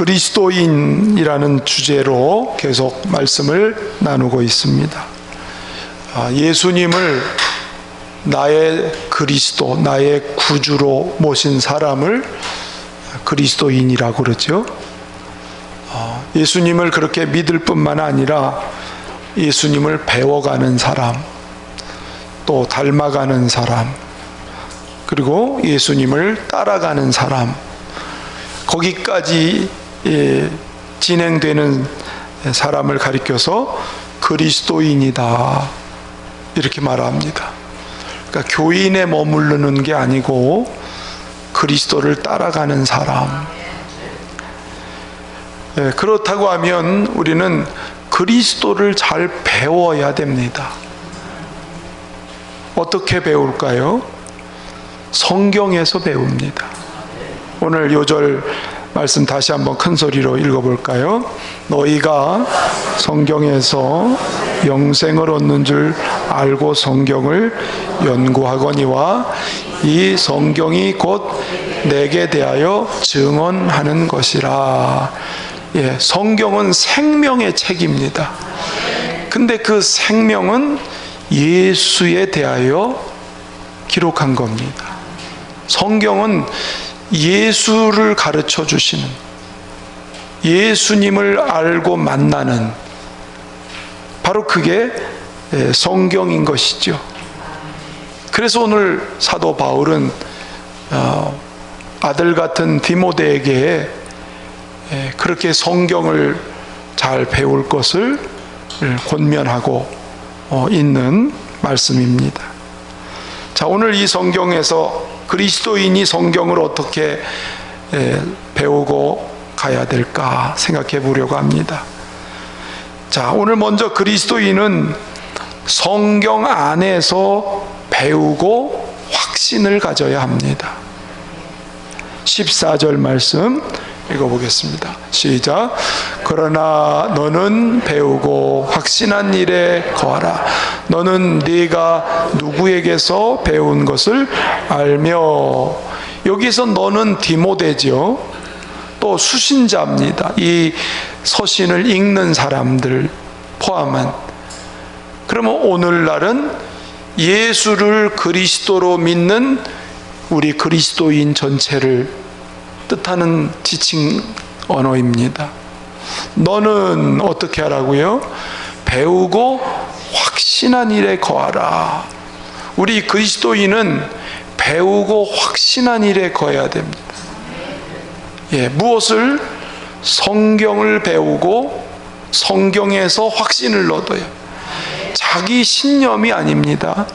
그리스도인이라는 주제로 계속 말씀을 나누고 있습니다. 예수님을 나의 그리스도, 나의 구주로 모신 사람을 그리스도인이라고 그러죠. 예수님을 그렇게 믿을 뿐만 아니라 예수님을 배워가는 사람, 또 닮아가는 사람, 그리고 예수님을 따라가는 사람, 거기까지 진행되는 사람을 가리켜서 그리스도인이다 이렇게 말합니다. 그러니까 교인에 머무르는 게 아니고 그리스도를 따라가는 사람. 그렇다고 하면 우리는 그리스도를 잘 배워야 됩니다. 어떻게 배울까요? 성경에서 배웁니다. 오늘 요절 말씀 다시 한번 큰 소리로 읽어볼까요? 너희가 성경에서 영생을 얻는 줄 알고 성경을 연구하거니와 이 성경이 곧 내게 대하여 증언하는 것이라. 성경은 생명의 책입니다. 근데 그 생명은 예수에 대하여 기록한 겁니다. 성경은 예수를 가르쳐 주시는, 예수님을 알고 만나는, 바로 그게 성경인 것이죠. 그래서 오늘 사도 바울은 아들 같은 디모데에게 그렇게 성경을 잘 배울 것을 권면하고 있는 말씀입니다. 자, 오늘 이 성경에서 그리스도인이 성경을 어떻게 배우고 가야 될까 생각해 보려고 합니다. 자, 오늘 먼저 그리스도인은 성경 안에서 배우고 확신을 가져야 합니다. 14절 말씀 읽어보겠습니다. 시작. 그러나 너는 배우고 확신한 일에 거하라. 너는 네가 누구에게서 배운 것을 알며. 여기서 너는 디모데죠. 또 수신자입니다. 이 서신을 읽는 사람들 포함한. 그러면 오늘날은 예수를 그리스도로 믿는 우리 그리스도인 전체를 뜻하는 지칭 언어입니다. 너는 어떻게 하라고요? 배우고 확신한 일에 거하라. 우리 그리스도인은 배우고 확신한 일에 거해야 됩니다. 무엇을? 성경을 배우고 성경에서 확신을 얻어요. 자기 신념이 아닙니다.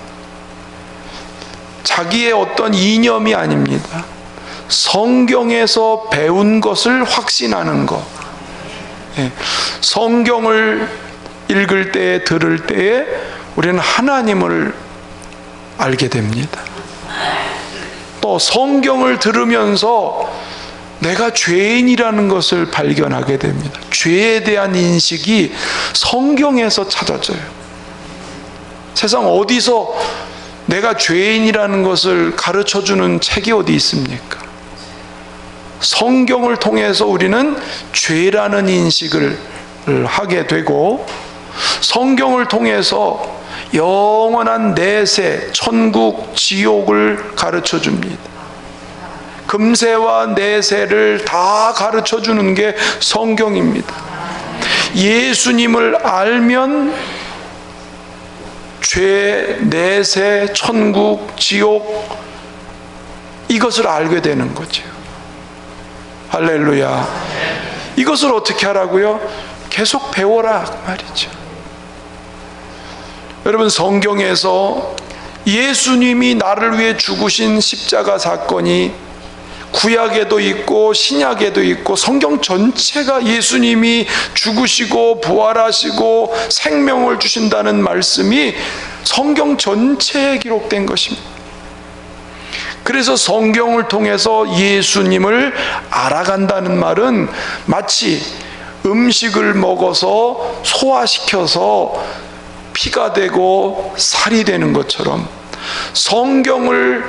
자기의 어떤 이념이 아닙니다. 성경에서 배운 것을 확신하는 것. 성경을 읽을 때에, 들을 때에 우리는 하나님을 알게 됩니다. 또 성경을 들으면서 내가 죄인이라는 것을 발견하게 됩니다. 죄에 대한 인식이 성경에서 찾아져요. 세상 어디서 내가 죄인이라는 것을 가르쳐주는 책이 어디 있습니까? 성경을 통해서 우리는 죄라는 인식을 하게 되고, 성경을 통해서 영원한 내세, 천국, 지옥을 가르쳐 줍니다. 금세와 내세를 다 가르쳐 주는 게 성경입니다. 예수님을 알면 죄, 내세, 천국, 지옥, 이것을 알게 되는 거죠. 할렐루야. 이것을 어떻게 하라고요? 계속 배워라 말이죠. 여러분, 성경에서 예수님이 나를 위해 죽으신 십자가 사건이 구약에도 있고 신약에도 있고, 성경 전체가 예수님이 죽으시고 부활하시고 생명을 주신다는 말씀이 성경 전체에 기록된 것입니다. 그래서 성경을 통해서 예수님을 알아간다는 말은 마치 음식을 먹어서 소화시켜서 피가 되고 살이 되는 것처럼, 성경을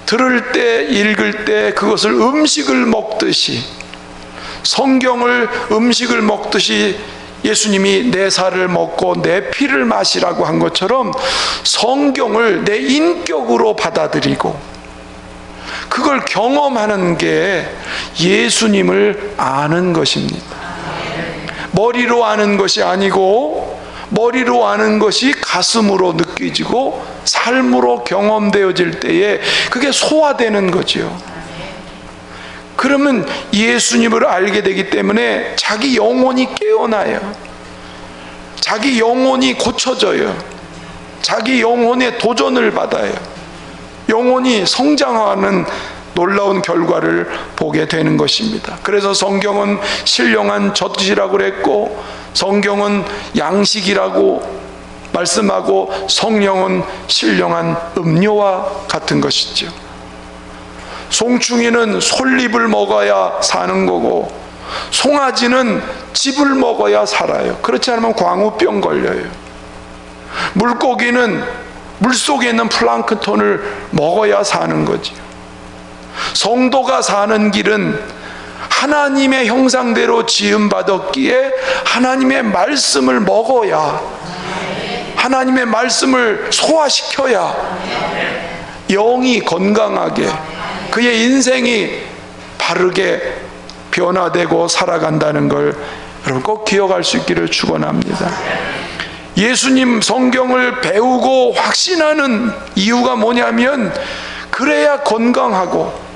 들을 때, 읽을 때 그것을 음식을 먹듯이 성경을 음식을 먹듯이 예수님이 내 살을 먹고 내 피를 마시라고 한 것처럼 성경을 내 인격으로 받아들이고 그걸 경험하는 게 예수님을 아는 것입니다. 머리로 아는 것이 아니고 머리로 아는 것이 가슴으로 느껴지고 삶으로 경험되어질 때에 그게 소화되는 거죠. 그러면 예수님을 알게 되기 때문에 자기 영혼이 깨어나요. 자기 영혼이 고쳐져요. 자기 영혼의 도전을 받아요. 영혼이 성장하는 놀라운 결과를 보게 되는 것입니다. 그래서 성경은 신령한 젖이라고 그랬고, 성경은 양식이라고 말씀하고, 성령은 신령한 음료와 같은 것이죠. 송충이는 솔잎을 먹어야 사는 거고, 송아지는 즙을 먹어야 살아요. 그렇지 않으면 광우병 걸려요. 물고기는 물속에 있는 플랑크톤을 먹어야 사는 거죠. 성도가 사는 길은 하나님의 형상대로 지음받았기에 하나님의 말씀을 먹어야, 하나님의 말씀을 소화시켜야 영이 건강하게, 그의 인생이 바르게 변화되고 살아간다는 걸 여러분 꼭 기억할 수 있기를 축원합니다. 예수님 성경을 배우고 확신하는 이유가 뭐냐면, 그래야 건강하고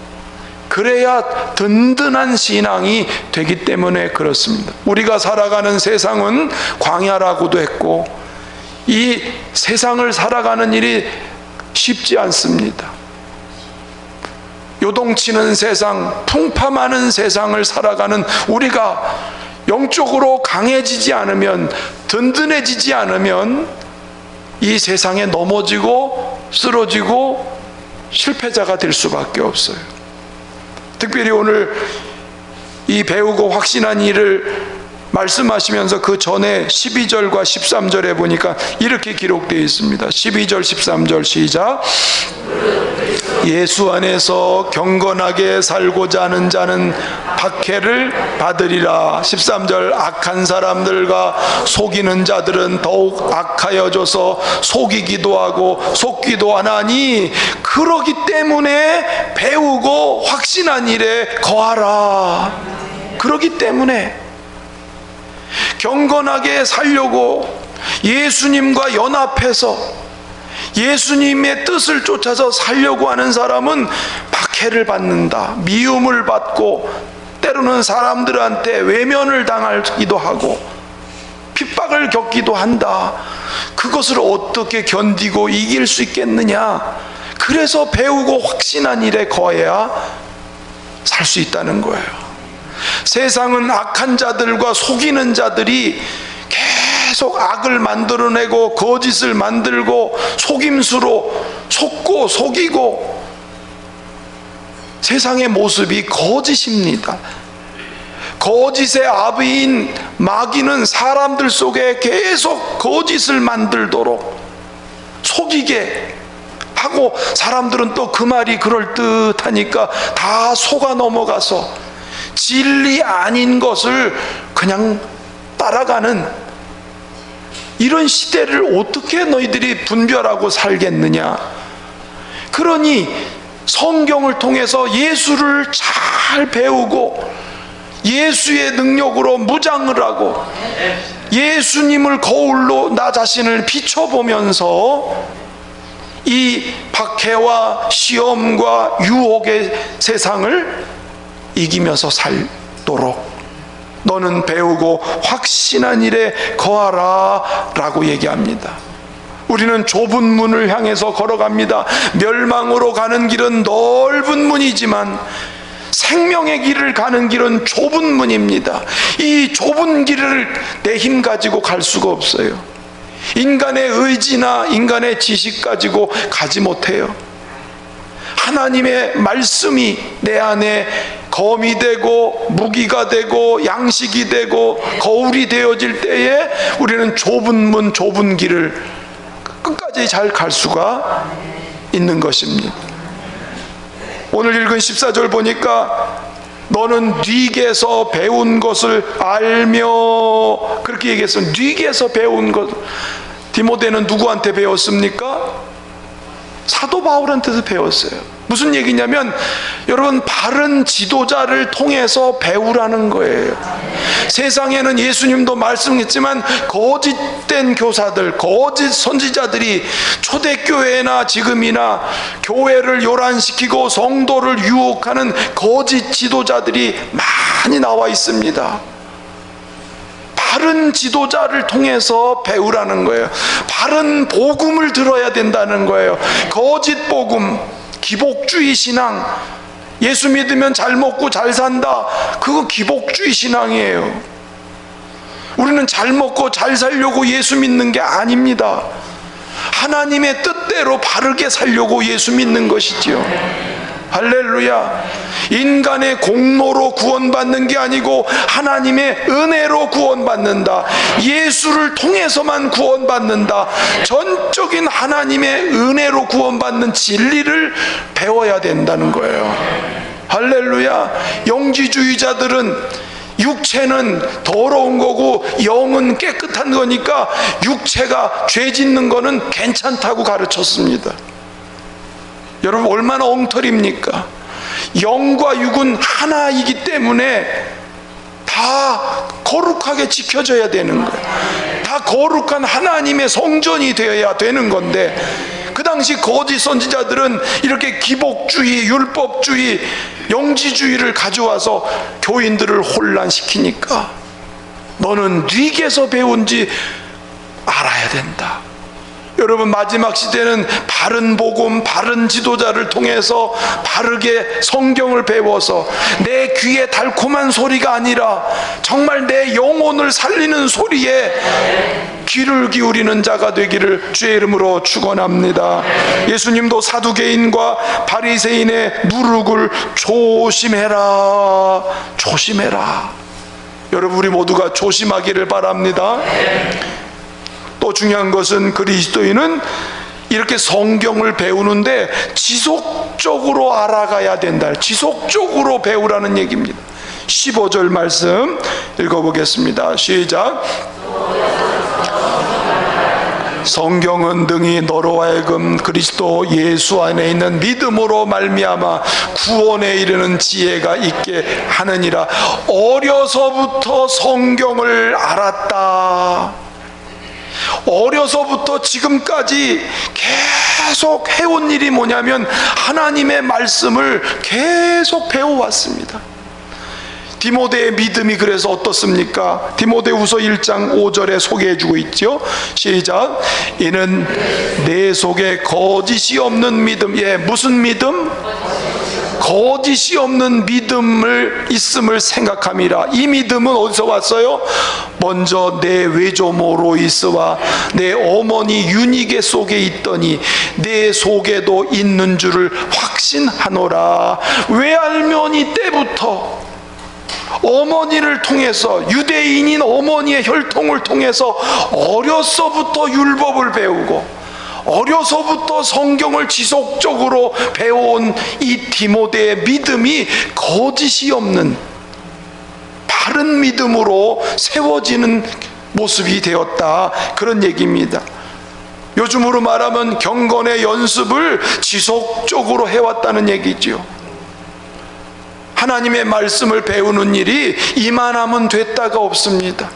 그래야 든든한 신앙이 되기 때문에 그렇습니다. 우리가 살아가는 세상은 광야라고도 했고, 이 세상을 살아가는 일이 쉽지 않습니다. 요동치는 세상, 풍파많은 세상을 살아가는 우리가 영적으로 강해지지 않으면, 든든해지지 않으면 이 세상에 넘어지고 쓰러지고 실패자가 될 수밖에 없어요. 특별히 오늘 이 배우고 확신한 일을 말씀하시면서 그 전에 12절과 13절에 보니까 이렇게 기록되어 있습니다. 12절 13절 시작. 예수 안에서 경건하게 살고자 하는 자는 박해를 받으리라. 13절 악한 사람들과 속이는 자들은 더욱 악하여져서 속이기도 하고 속기도 하나니, 그러기 때문에 배우고 확신한 일에 거하라. 그러기 때문에 경건하게 살려고 예수님과 연합해서 예수님의 뜻을 쫓아서 살려고 하는 사람은 박해를 받는다. 미움을 받고 때로는 사람들한테 외면을 당하기도 하고 핍박을 겪기도 한다. 그것을 어떻게 견디고 이길 수 있겠느냐. 그래서 배우고 확신한 일에 거해야 살 수 있다는 거예요. 세상은 악한 자들과 속이는 자들이 계속 악을 만들어내고 거짓을 만들고 속임수로 속고 속이고, 세상의 모습이 거짓입니다. 거짓의 아비인 마귀는 사람들 속에 계속 거짓을 만들도록 속이게 하고, 사람들은 또 그 말이 그럴듯하니까 다 속아 넘어가서 진리 아닌 것을 그냥 따라가는 이런 시대를 어떻게 너희들이 분별하고 살겠느냐. 그러니 성경을 통해서 예수를 잘 배우고 예수의 능력으로 무장을 하고 예수님을 거울로 나 자신을 비춰보면서 이 박해와 시험과 유혹의 세상을 이기면서 살도록 너는 배우고 확신한 일에 거하라 라고 얘기합니다. 우리는 좁은 문을 향해서 걸어갑니다. 멸망으로 가는 길은 넓은 문이지만 생명의 길을 가는 길은 좁은 문입니다. 이 좁은 길을 내 힘 가지고 갈 수가 없어요. 인간의 의지나 인간의 지식 가지고 가지 못해요. 하나님의 말씀이 내 안에 검이 되고 무기가 되고 양식이 되고 거울이 되어질 때에 우리는 좁은 문, 좁은 길을 끝까지 잘 갈 수가 있는 것입니다. 오늘 읽은 14절 보니까 너는 네게서 배운 것을 알며, 그렇게 얘기했어요. 네게서 배운 것. 디모데는 누구한테 배웠습니까? 사도 바울한테서 배웠어요. 무슨 얘기냐면, 여러분, 바른 지도자를 통해서 배우라는 거예요. 세상에는 예수님도 말씀했지만 거짓된 교사들, 거짓 선지자들이 초대교회나 지금이나 교회를 요란시키고 성도를 유혹하는 거짓 지도자들이 많이 나와 있습니다. 바른 지도자를 통해서 배우라는 거예요. 바른 복음을 들어야 된다는 거예요. 거짓 복음, 기복주의 신앙, 예수 믿으면 잘 먹고 잘 산다, 그거 기복주의 신앙이에요. 우리는 잘 먹고 잘 살려고 예수 믿는 게 아닙니다. 하나님의 뜻대로 바르게 살려고 예수 믿는 것이지요. 할렐루야. 인간의 공로로 구원받는 게 아니고 하나님의 은혜로 구원받는다. 예수를 통해서만 구원받는다. 전적인 하나님의 은혜로 구원받는 진리를 배워야 된다는 거예요. 할렐루야. 영지주의자들은 육체는 더러운 거고 영은 깨끗한 거니까 육체가 죄 짓는 거는 괜찮다고 가르쳤습니다. 여러분, 얼마나 엉터리입니까? 영과 육은 하나이기 때문에 다 거룩하게 지켜져야 되는 거예요. 다 거룩한 하나님의 성전이 되어야 되는 건데, 그 당시 거짓 선지자들은 이렇게 기복주의, 율법주의, 영지주의를 가져와서 교인들을 혼란시키니까 너는 네게서 배운지 알아야 된다. 여러분, 마지막 시대는 바른 복음, 바른 지도자를 통해서 바르게 성경을 배워서 내 귀에 달콤한 소리가 아니라 정말 내 영혼을 살리는 소리에 귀를 기울이는 자가 되기를 주의 이름으로 축원합니다. 예수님도 사두개인과 바리새인의 누룩을 조심해라, 조심해라. 여러분, 우리 모두가 조심하기를 바랍니다. 또 중요한 것은 그리스도인은 이렇게 성경을 배우는데 지속적으로 알아가야 된다. 지속적으로 배우라는 얘기입니다. 15절 말씀 읽어보겠습니다. 시작. 성경은 등이 너로 하여금 그리스도 예수 안에 있는 믿음으로 말미암아 구원에 이르는 지혜가 있게 하느니라. 어려서부터 성경을 알았다. 어려서부터 지금까지 계속 해온 일이 뭐냐면 하나님의 말씀을 계속 배워왔습니다. 디모데의 믿음이 그래서 어떻습니까? 디모데후서 1장 5절에 소개해주고 있죠. 시작. 이는 내 속에 거짓이 없는 믿음. 예, 무슨 믿음? 거짓이 없는 믿음을 있음을 생각함이라. 이 믿음은 어디서 왔어요? 먼저 내 외조모 로이스와 내 어머니 유니게 속에 있더니 내 속에도 있는 줄을 확신하노라. 왜 알면 이때부터 어머니를 통해서, 유대인인 어머니의 혈통을 통해서 어려서부터 율법을 배우고 어려서부터 성경을 지속적으로 배워온 이 디모데의 믿음이 거짓이 없는 바른 믿음으로 세워지는 모습이 되었다, 그런 얘기입니다. 요즘으로 말하면 경건의 연습을 지속적으로 해왔다는 얘기죠. 하나님의 말씀을 배우는 일이 이만하면 됐다가 없습니다.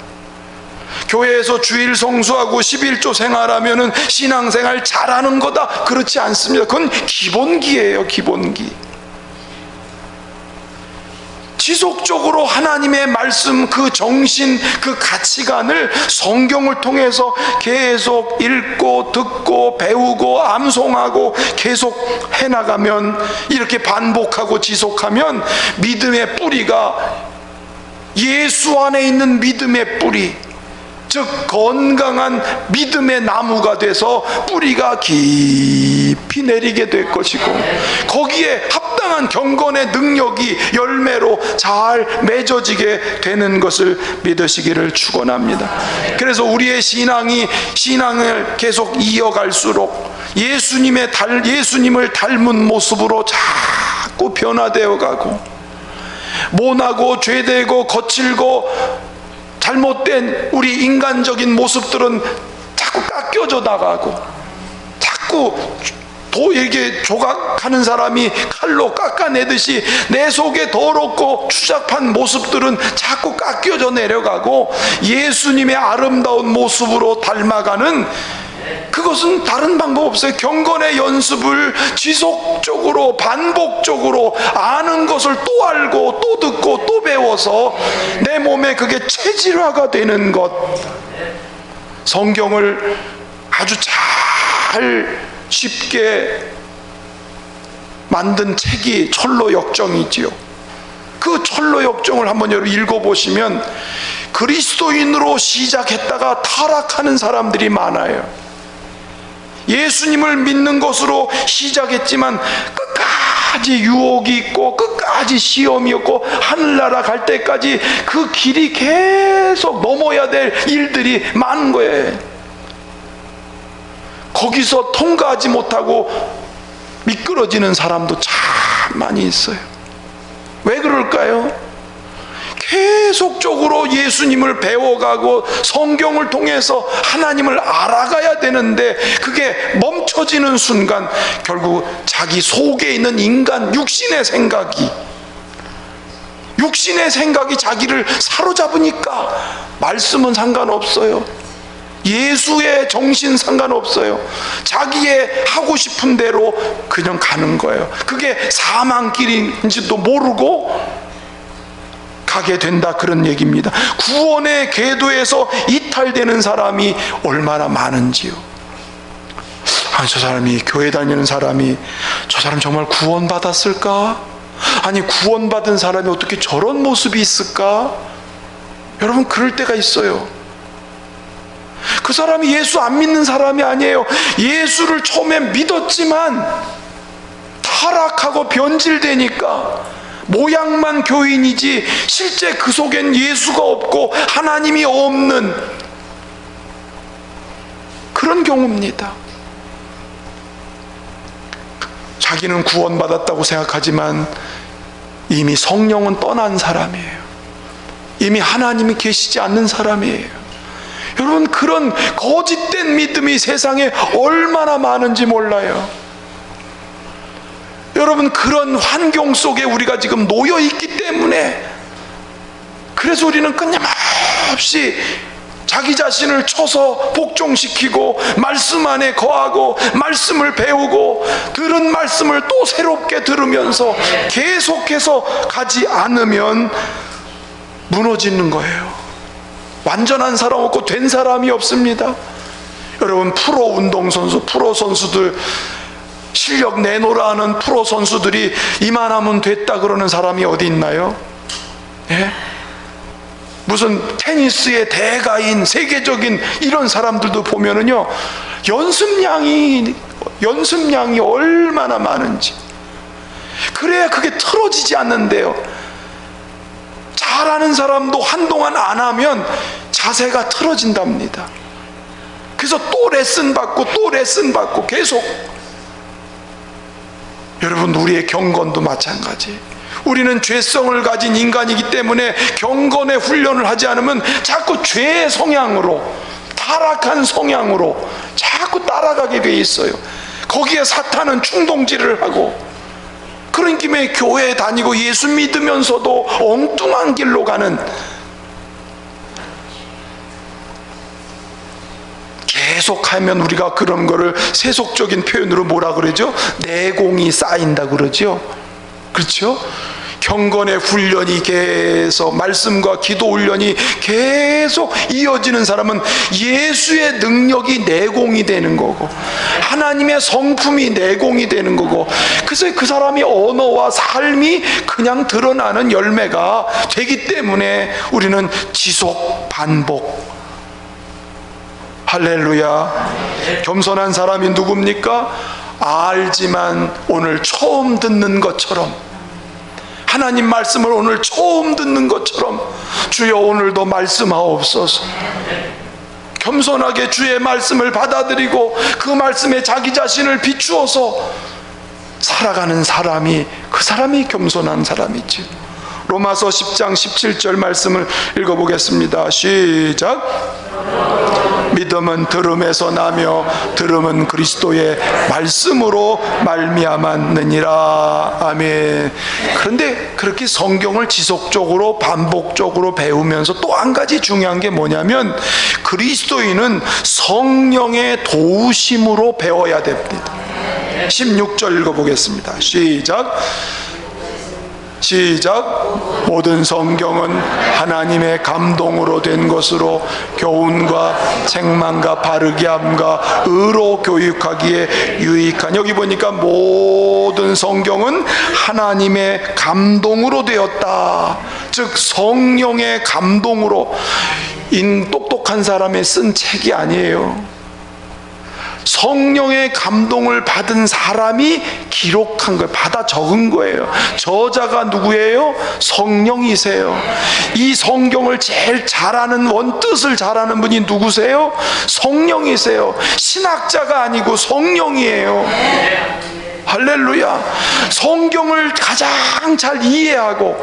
교회에서 주일 성수하고 11조 생활하면은 신앙생활 잘하는 거다, 그렇지 않습니다. 그건 기본기예요, 기본기. 지속적으로 하나님의 말씀, 그 정신, 그 가치관을 성경을 통해서 계속 읽고 듣고 배우고 암송하고 계속 해나가면, 이렇게 반복하고 지속하면 믿음의 뿌리가, 예수 안에 있는 믿음의 뿌리, 즉 건강한 믿음의 나무가 돼서 뿌리가 깊이 내리게 될 것이고, 거기에 합당한 경건의 능력이 열매로 잘 맺어지게 되는 것을 믿으시기를 축원합니다. 그래서 우리의 신앙을 계속 이어갈수록 예수님을 닮은 모습으로 자꾸 변화되어 가고, 모나고 죄되고 거칠고 잘못된 우리 인간적인 모습들은 자꾸 깎여져 나가고, 자꾸 이렇게 조각하는 사람이 칼로 깎아내듯이 내 속에 더럽고 추잡한 모습들은 자꾸 깎여져 내려가고 예수님의 아름다운 모습으로 닮아가는, 그것은 다른 방법 없어요. 경건의 연습을 지속적으로 반복적으로 아는 것을 또 알고 또 듣고 또 배워서 내 몸에 그게 체질화가 되는 것. 성경을 아주 잘 쉽게 만든 책이 철로역정이지요. 그 철로역정을 한번 여러분 읽어보시면 그리스도인으로 시작했다가 타락하는 사람들이 많아요. 예수님을 믿는 것으로 시작했지만 끝까지 유혹이 있고 끝까지 시험이 있고 하늘나라 갈 때까지 그 길이 계속 넘어야 될 일들이 많은 거예요. 거기서 통과하지 못하고 미끄러지는 사람도 참 많이 있어요. 왜 그럴까요? 계속적으로 예수님을 배워가고 성경을 통해서 하나님을 알아가야 되는데 그게 멈춰지는 순간 결국 자기 속에 있는 인간 육신의 생각이 자기를 사로잡으니까 말씀은 상관없어요. 예수의 정신 상관없어요. 자기의 하고 싶은 대로 그냥 가는 거예요. 그게 사망길인지도 모르고 가게 된다, 그런 얘기입니다. 구원의 궤도에서 이탈되는 사람이 얼마나 많은지요. 아니, 저 사람이, 교회 다니는 사람이, 저 사람 정말 구원받았을까? 아니, 구원받은 사람이 어떻게 저런 모습이 있을까? 여러분, 그럴 때가 있어요. 그 사람이 예수 안 믿는 사람이 아니에요. 예수를 처음에 믿었지만 타락하고 변질되니까 모양만 교인이지 실제 그 속엔 예수가 없고 하나님이 없는 그런 경우입니다. 자기는 구원받았다고 생각하지만 이미 성령은 떠난 사람이에요. 이미 하나님이 계시지 않는 사람이에요. 여러분, 그런 거짓된 믿음이 세상에 얼마나 많은지 몰라요. 여러분, 그런 환경 속에 우리가 지금 놓여 있기 때문에, 그래서 우리는 끊임없이 자기 자신을 쳐서 복종시키고 말씀 안에 거하고 말씀을 배우고 들은 말씀을 또 새롭게 들으면서 계속해서 가지 않으면 무너지는 거예요. 완전한 사람 없고 된 사람이 없습니다. 여러분, 프로 운동선수, 프로 선수들, 실력 내놓으라 하는 프로 선수들이 이만하면 됐다 그러는 사람이 어디 있나요? 예? 무슨 테니스의 대가인, 세계적인 이런 사람들도 보면은요, 연습량이 얼마나 많은지. 그래야 그게 틀어지지 않는데요. 잘하는 사람도 한동안 안 하면 자세가 틀어진답니다. 그래서 또 레슨 받고 계속. 여러분, 우리의 경건도 마찬가지. 우리는 죄성을 가진 인간이기 때문에 경건의 훈련을 하지 않으면 자꾸 죄의 성향으로, 타락한 성향으로 자꾸 따라가게 돼 있어요. 거기에 사탄은 충동질을 하고, 그런 김에 교회에 다니고 예수 믿으면서도 엉뚱한 길로 가는, 계속하면 우리가 그런 거를 세속적인 표현으로 뭐라 그러죠? 내공이 쌓인다 그러죠. 그렇죠? 경건의 훈련이 계속, 말씀과 기도 훈련이 계속 이어지는 사람은 예수의 능력이 내공이 되는 거고 하나님의 성품이 내공이 되는 거고, 그래서 그 사람이 언어와 삶이 그냥 드러나는 열매가 되기 때문에 우리는 지속 반복. 할렐루야. 겸손한 사람이 누굽니까? 알지만 오늘 처음 듣는 것처럼, 하나님 말씀을 오늘 처음 듣는 것처럼, 주여 오늘도 말씀하옵소서. 겸손하게 주의 말씀을 받아들이고 그 말씀에 자기 자신을 비추어서 살아가는 사람이, 그 사람이 겸손한 사람이지. 로마서 10장 17절 말씀을 읽어보겠습니다. 시작. 믿음은 들음에서 나며 들음은 그리스도의 말씀으로 말미암았느니라. 아멘. 그런데 그렇게 성경을 지속적으로 반복적으로 배우면서 또 한 가지 중요한 게 뭐냐면, 그리스도인은 성령의 도우심으로 배워야 됩니다. 16절 읽어보겠습니다. 시작. 모든 성경은 하나님의 감동으로 된 것으로 교훈과 책망과 바르게 함과 의로 교육하기에 유익한. 여기 보니까 모든 성경은 하나님의 감동으로 되었다. 즉 성령의 감동으로. 똑똑한 사람이 쓴 책이 아니에요. 성령의 감동을 받은 사람이 기록한 거예요. 받아 적은 거예요. 저자가 누구예요? 성령이세요. 이 성경을 제일 잘하는, 원뜻을 잘하는 분이 누구세요? 성령이세요. 신학자가 아니고 성령이에요. 할렐루야. 성경을 가장 잘 이해하고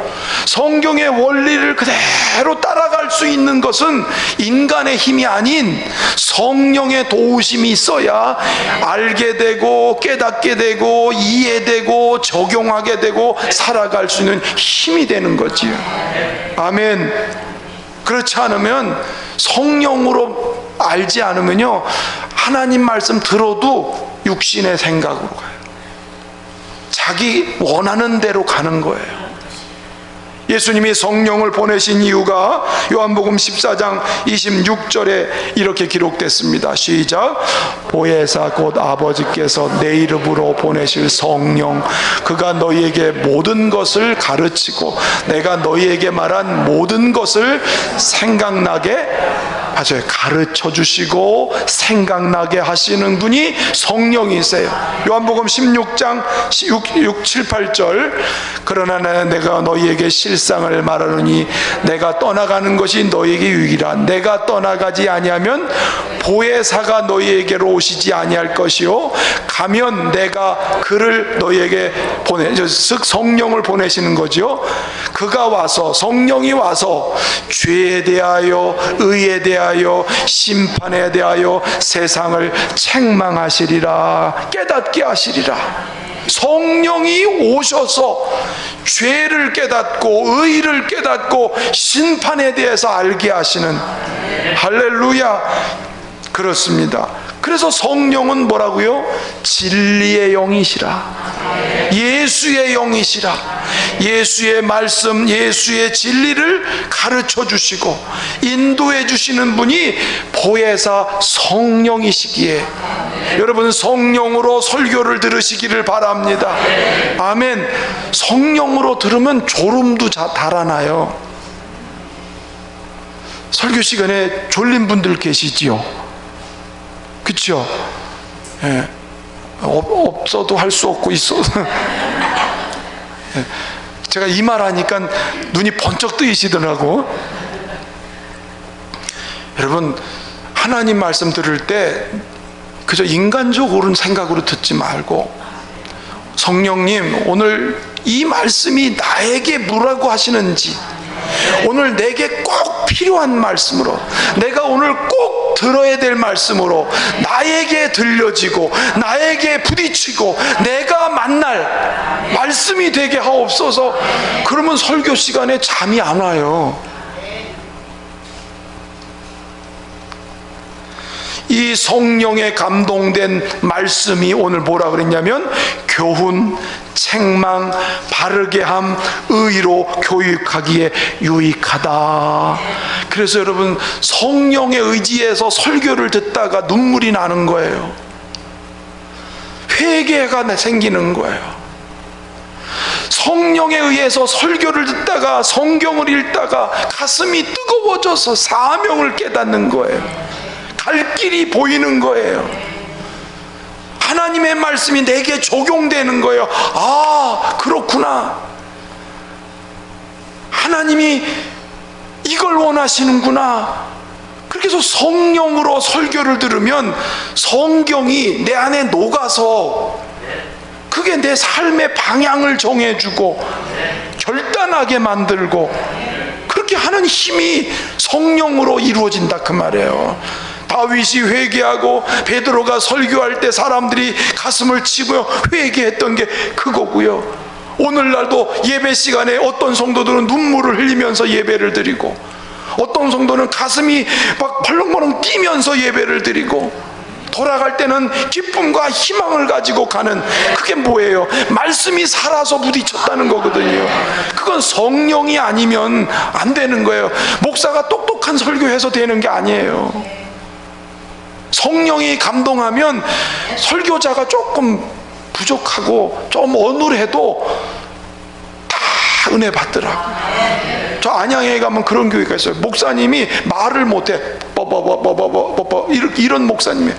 성경의 원리를 그대로 따라갈 수 있는 것은 인간의 힘이 아닌 성령의 도우심이 있어야 알게 되고 깨닫게 되고 이해되고 적용하게 되고 살아갈 수 있는 힘이 되는 거지요. 아멘. 그렇지 않으면, 성령으로 알지 않으면요, 하나님 말씀 들어도 육신의 생각으로 가요. 자기 원하는 대로 가는 거예요. 예수님이 성령을 보내신 이유가 요한복음 14장 26절에 이렇게 기록됐습니다. 시작. 보혜사 곧 아버지께서 내 이름으로 보내실 성령, 그가 너희에게 모든 것을 가르치고 내가 너희에게 말한 모든 것을 생각나게 하셔요. 가르쳐 주시고 생각나게 하시는 분이 성령이세요. 요한복음 16장 6, 7, 8절. 그러나 내가 너희에게 실상을 말하노니 내가 떠나가는 것이 너희에게 유익이라. 내가 떠나가지 아니하면 보혜사가 너희에게로 오시지 아니할 것이요 가면 내가 그를 너희에게 즉 성령을 보내시는 거죠. 그가 와서, 성령이 와서 죄에 대하여 의에 대하여 심판에 대하여 세상을 책망하시리라. 깨닫게 하시리라. 성령이 오셔서 죄를 깨닫고 의를 깨닫고 심판에 대해서 알게 하시는. 할렐루야. 그렇습니다. 그래서 성령은 뭐라고요? 진리의 영이시라. 예수의 영이시라. 예수의 말씀, 예수의 진리를 가르쳐 주시고 인도해 주시는 분이 보혜사 성령이시기에 여러분 성령으로 설교를 들으시기를 바랍니다. 아멘. 성령으로 들으면 졸음도 달아나요. 설교 시간에 졸린 분들 계시지요? 그렇죠? 예. 없어도 할 수 없고 있어도 예. 제가 이 말 하니까 눈이 번쩍 뜨이시더라고. 여러분, 하나님 말씀 들을 때 그저 인간적으로는 생각으로 듣지 말고, 성령님 오늘 이 말씀이 나에게 뭐라고 하시는지, 오늘 내게 꼭 필요한 말씀으로, 내가 오늘 꼭 들어야 될 말씀으로 나에게 들려지고 나에게 부딪히고 내가 만날 말씀이 되게 하옵소서. 그러면 설교 시간에 잠이 안 와요. 이 성령에 감동된 말씀이 오늘 뭐라 그랬냐면 교훈, 책망, 바르게 함, 의로 교육하기에 유익하다. 그래서 여러분, 성령의 의지에서 설교를 듣다가 눈물이 나는 거예요. 회개가 생기는 거예요. 성령에 의해서 설교를 듣다가 성경을 읽다가 가슴이 뜨거워져서 사명을 깨닫는 거예요. 갈 길이 보이는 거예요. 하나님의 말씀이 내게 적용되는 거예요. 아, 그렇구나. 하나님이 이걸 원하시는구나. 그렇게 해서 성령으로 설교를 들으면 성경이 내 안에 녹아서 그게 내 삶의 방향을 정해주고 결단하게 만들고 그렇게 하는 힘이 성령으로 이루어진다 그 말이에요. 다윗이 회개하고 베드로가 설교할 때 사람들이 가슴을 치고 회개했던 게 그거고요. 오늘날도 예배 시간에 어떤 성도들은 눈물을 흘리면서 예배를 드리고, 어떤 성도는 가슴이 막 벌렁벌렁 뛰면서 예배를 드리고, 돌아갈 때는 기쁨과 희망을 가지고 가는, 그게 뭐예요? 말씀이 살아서 부딪혔다는 거거든요. 그건 성령이 아니면 안 되는 거예요. 목사가 똑똑한 설교해서 되는 게 아니에요. 성령이 감동하면 설교자가 조금 부족하고 좀 어눌해도 다 은혜 받더라고. 저 안양에 가면 그런 교회가 있어요. 목사님이 말을 못해. 이런 목사님이에요.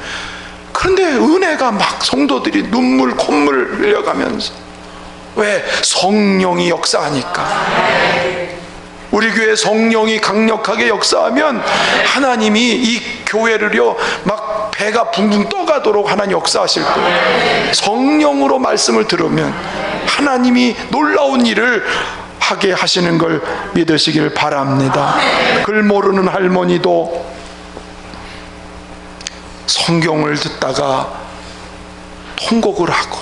그런데 은혜가 막 성도들이 눈물 콧물 흘려가면서. 왜? 성령이 역사하니까. 우리 교회 성령이 강력하게 역사하면 하나님이 이 교회를요 막 배가 붕붕 떠가도록 하나님 역사하실 거예요. 성령으로 말씀을 들으면 하나님이 놀라운 일을 하게 하시는 걸 믿으시길 바랍니다. 글 모르는 할머니도 성경을 듣다가 통곡을 하고,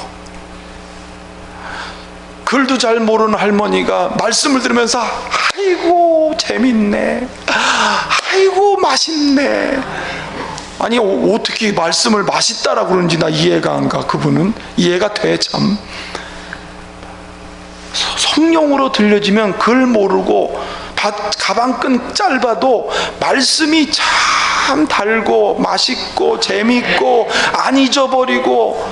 글도 잘 모르는 할머니가 말씀을 들으면서 아이고 재밌네, 아이고 맛있네. 아니 어떻게 말씀을 맛있다라고 그러는지 나 이해가 안 가. 그분은 이해가 돼. 참 성령으로 들려지면 글 모르고 가방끈 짧아도 말씀이 참 달고 맛있고 재밌고 안 잊어버리고,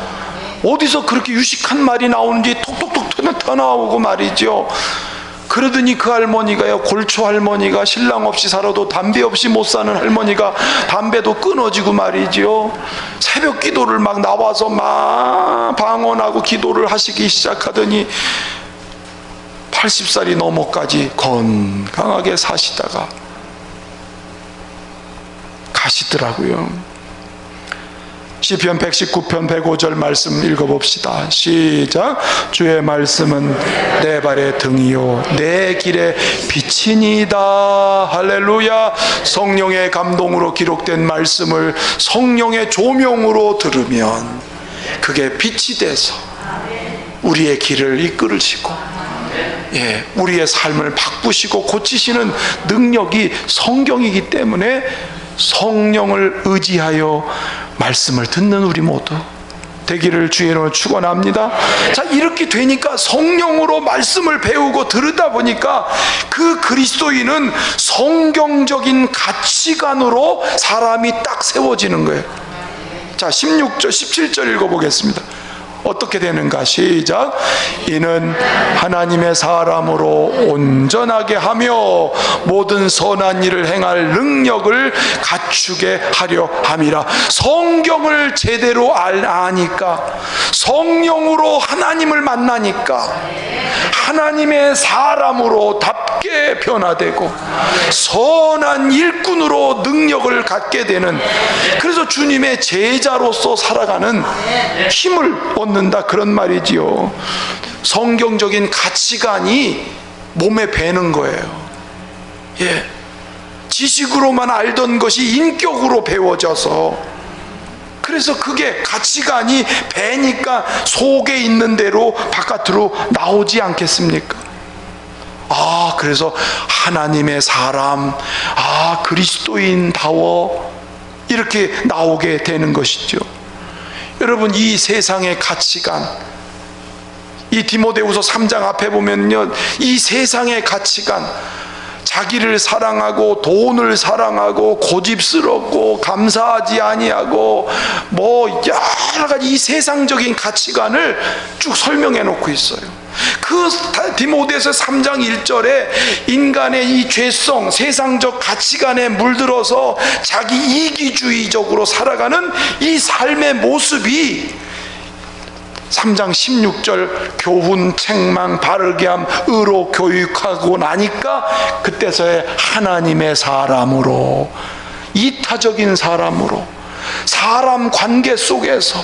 어디서 그렇게 유식한 말이 나오는지 톡톡톡 터나오고 말이죠. 그러더니 그 할머니가요, 골초 할머니가 신랑 없이 살아도 담배 없이 못 사는 할머니가 담배도 끊어지고 말이죠. 새벽 기도를 막 나와서 막 방언하고 기도를 하시기 시작하더니 80살이 넘어까지 건강하게 사시다가 가시더라고요. 시편 119편 105절 말씀 읽어봅시다. 시작. 주의 말씀은 내 발의 등이요 내 길의 빛이니이다. 할렐루야. 성령의 감동으로 기록된 말씀을 성령의 조명으로 들으면 그게 빛이 돼서 우리의 길을 이끌으시고, 우리의 삶을 바꾸시고 고치시는 능력이 성경이기 때문에 성령을 의지하여 말씀을 듣는 우리 모두 되기를 주의 이름으로 축원합니다. 자, 이렇게 되니까 성령으로 말씀을 배우고 들으다 보니까 그 그리스도인은 성경적인 가치관으로 사람이 딱 세워지는 거예요. 자, 16절 17절 읽어보겠습니다. 어떻게 되는가? 시작. 이는 하나님의 사람으로 온전하게 하며 모든 선한 일을 행할 능력을 갖추게 하려 함이라. 성경을 제대로 아니까, 성령으로 하나님을 만나니까 하나님의 사람으로 답게 변화되고 선한 일꾼으로 능력을 갖게 되는, 그래서 주님의 제자로서 살아가는 힘을 얻는다, 그런 말이지요. 성경적인 가치관이 몸에 배는 거예요. 지식으로만 알던 것이 인격으로 배워져서, 그래서 그게 가치관이 배니까 속에 있는 대로 바깥으로 나오지 않겠습니까? 그래서 하나님의 사람, 그리스도인다워 이렇게 나오게 되는 것이죠. 여러분, 이 세상의 가치관, 이 디모데후서 3장 앞에 보면요, 이 세상의 가치관, 자기를 사랑하고 돈을 사랑하고 고집스럽고 감사하지 아니하고 뭐 여러 가지 이 세상적인 가치관을 쭉 설명해 놓고 있어요. 그 디모데서 3장 1절에 인간의 이 죄성, 세상적 가치관에 물들어서 자기 이기주의적으로 살아가는 이 삶의 모습이 3장 16절 교훈, 책망, 바르게 함, 의로 교육하고 나니까 그때서야 하나님의 사람으로, 이타적인 사람으로, 사람 관계 속에서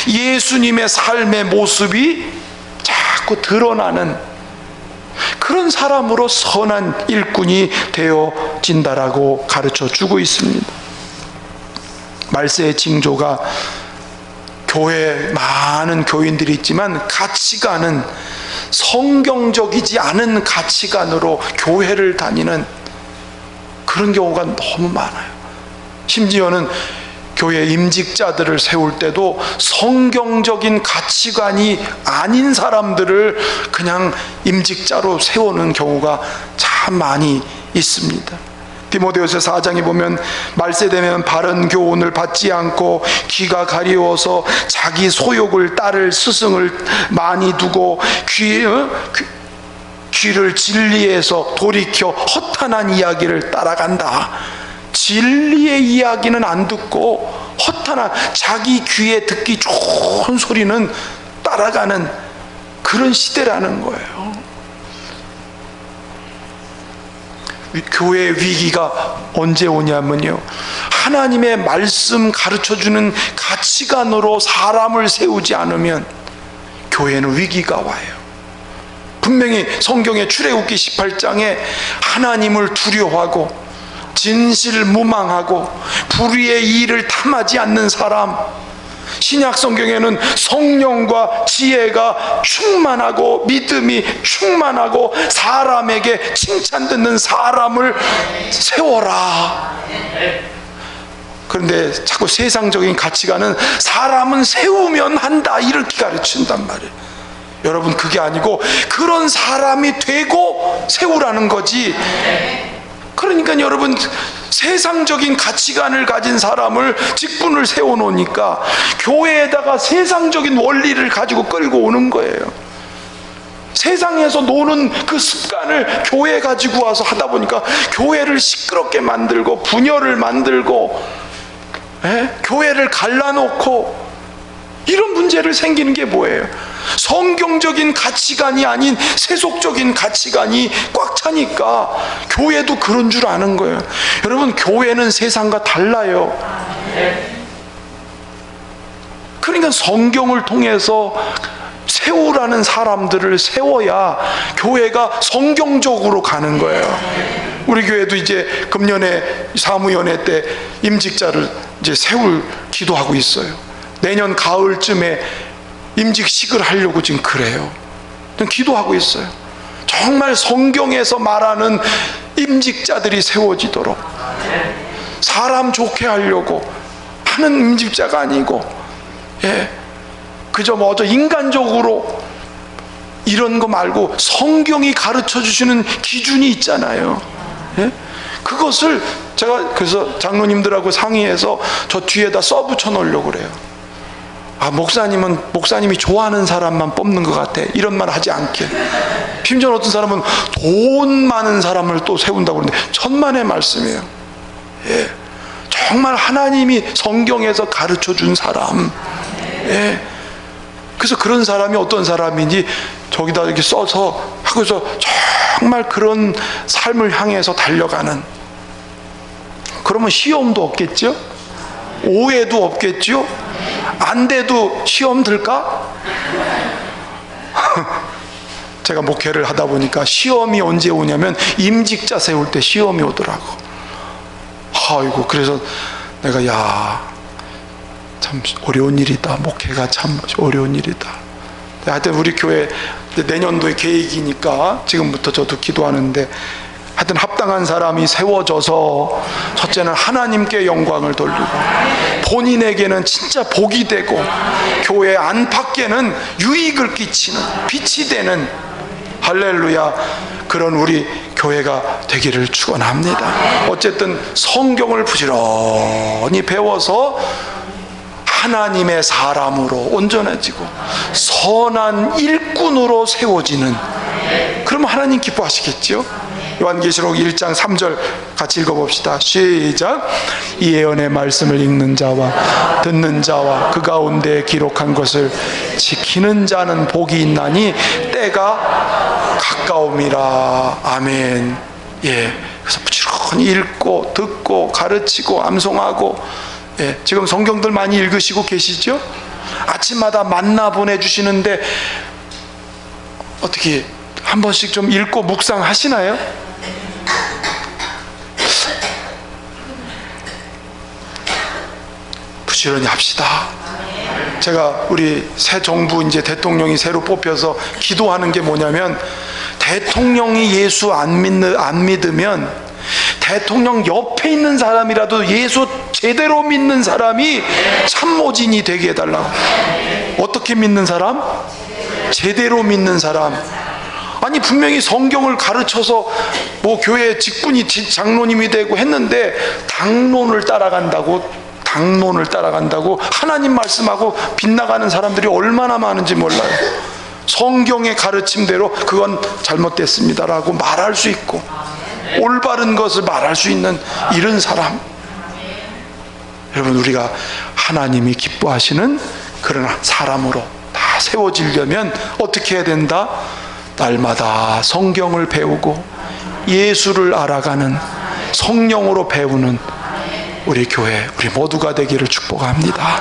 예수님의 삶의 모습이 자꾸 드러나는, 사람으로 선한 일꾼이 되어진다라고 가르쳐 주고 있습니다. 말세의 징조가 교회에 많은 교인들이 있지만 가치관은 성경적이지 않은 가치관으로 교회를 다니는 그런 경우가 너무 많아요. 심지어는 교회 임직자들을 세울 때도 성경적인 가치관이 아닌 사람들을 그냥 임직자로 세우는 경우가 참 많이 있습니다. 디모데후서 4장에 보면 말세되면 바른 교훈을 받지 않고 귀가 가리워서 자기 소욕을 따를 스승을 많이 두고 귀를 진리에서 돌이켜 허탄한 이야기를 따라간다. 진리의 이야기는 안 듣고 허탄한 자기 귀에 듣기 좋은 소리는 따라가는 그런 시대라는 거예요. 교회의 위기가 언제 오냐면요, 하나님의 말씀 가르쳐주는 가치관으로 사람을 세우지 않으면 교회는 위기가 와요. 분명히 성경의 출애굽기 18장에 하나님을 두려워하고 진실무망하고 불의의 일을 탐하지 않는 사람, 신약 성경에는 성령과 지혜가 충만하고 믿음이 충만하고 사람에게 칭찬 듣는 사람을 세워라. 그런데 자꾸 세상적인 가치관은 사람은 세우면 한다 이렇게 가르친단 말이에요. 여러분, 그게 아니고 그런 사람이 되고 세우라는 거지. 그러니까 여러분, 세상적인 가치관을 가진 사람을 직분을 세워놓으니까 교회에다가 세상적인 원리를 가지고 끌고 오는 거예요. 세상에서 노는 그 습관을 교회에 가지고 와서 하다 보니까 교회를 시끄럽게 만들고 분열을 만들고 교회를 갈라놓고 이런 문제를 생기는 게 뭐예요? 성경적인 가치관이 아닌 세속적인 가치관이 꽉 차니까 교회도 그런 줄 아는 거예요. 여러분, 교회는 세상과 달라요. 그러니까 성경을 통해서 세우라는 사람들을 세워야 교회가 성경적으로 가는 거예요. 우리 교회도 이제 금년에 사무연회 때 임직자를 이제 세울 기도하고 있어요. 내년 가을쯤에 임직식을 하려고 지금 그래요. 기도하고 있어요. 정말 성경에서 말하는 임직자들이 세워지도록, 사람 좋게 하려고 하는 임직자가 아니고 그저 뭐 인간적으로 이런 거 말고 성경이 가르쳐 주시는 기준이 있잖아요. 그것을 제가 그래서 장로님들하고 상의해서 저 뒤에다 써붙여 놓으려고 그래요. 목사님이 좋아하는 사람만 뽑는 것 같아, 이런 말 하지 않게. 심지어 어떤 사람은 돈 많은 사람을 또 세운다고 그러는데 천만의 말씀이에요. 정말 하나님이 성경에서 가르쳐 준 사람. 그래서 그런 사람이 어떤 사람인지 저기다 이렇게 써서 하고서 정말 그런 삶을 향해서 달려가는. 그러면 시험도 없겠죠? 오해도 없겠죠? 안 돼도 시험 들까? 제가 목회를 하다 보니까 시험이 언제 오냐면 임직자 세울 때 시험이 오더라고. 아이고, 그래서 내가 참 어려운 일이다. 목회가 참 어려운 일이다. 하여튼 우리 교회 내년도에 계획이니까 지금부터 저도 기도하는데, 하여튼 합당한 사람이 세워져서 첫째는 하나님께 영광을 돌리고 본인에게는 진짜 복이 되고 교회 안팎에는 유익을 끼치는 빛이 되는, 할렐루야, 그런 우리 교회가 되기를 축원합니다. 어쨌든 성경을 부지런히 배워서 하나님의 사람으로 온전해지고 선한 일꾼으로 세워지는, 그러면 하나님 기뻐하시겠죠? 요한계시록 1장 3절 같이 읽어봅시다. 시작. 이 예언의 말씀을 읽는 자와 듣는 자와 그 가운데 기록한 것을 지키는 자는 복이 있나니 때가 가까움이라. 아멘. 그래서 부지런히 읽고 듣고 가르치고 암송하고, 지금 성경들 많이 읽으시고 계시죠? 아침마다 만나 보내주시는데 어떻게 한 번씩 좀 읽고 묵상하시나요? 부지런히 합시다. 제가 우리 새 정부 이제 대통령이 새로 뽑혀서 기도하는 게 뭐냐면, 대통령이 예수 안 믿으면 대통령 옆에 있는 사람이라도 예수 제대로 믿는 사람이 참모진이 되게 해달라고. 어떻게 믿는 사람? 제대로 믿는 사람. 아니 분명히 성경을 가르쳐서 뭐 교회 직분이 장로님이 되고 했는데 당론을 따라간다고 하나님 말씀하고 빗나가는 사람들이 얼마나 많은지 몰라요. 성경의 가르침대로 그건 잘못됐습니다라고 말할 수 있고 올바른 것을 말할 수 있는 이런 사람. 여러분, 우리가 하나님이 기뻐하시는 그런 사람으로 다 세워지려면 어떻게 해야 된다? 날마다 성경을 배우고 예수를 알아가는, 성령으로 배우는 우리 교회, 우리 모두가 되기를 축복합니다.